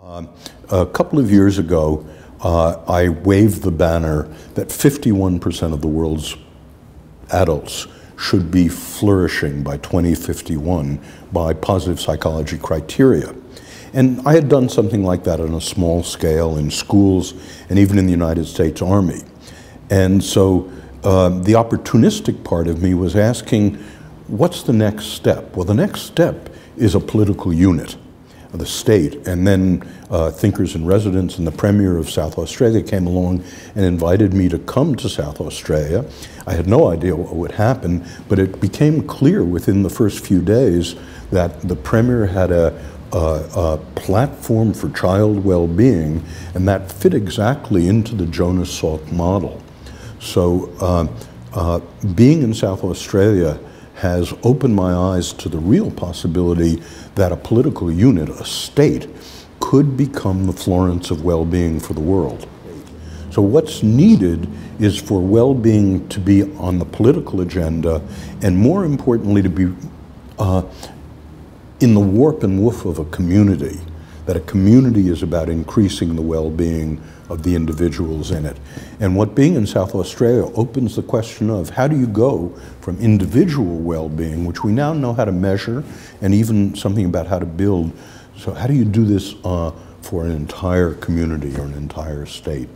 A couple of years ago, I waved the banner that 51% of the world's adults should be flourishing by 2051 by positive psychology criteria. And I had done something like that on a small scale in schools and even in the United States Army. And so the opportunistic part of me was asking, what's the next step? Well, the next step is a political unit, the state, and then thinkers in residence and the Premier of South Australia came along and invited me to come to South Australia. I had no idea what would happen, but it became clear within the first few days that the Premier had a platform for child well-being, and that fit exactly into the Jonas Salk model. So being in South Australia has opened my eyes to the real possibility that a political unit, a state, could become the Florence of well-being for the world. So what's needed is for well-being to be on the political agenda, and more importantly, to be in the warp and woof of a community, that a community is about increasing the well-being of the individuals in it. And what being in South Australia opens the question of how do you go from individual well-being, which we now know how to measure, and even something about how to build. So how do you do this for an entire community or an entire state?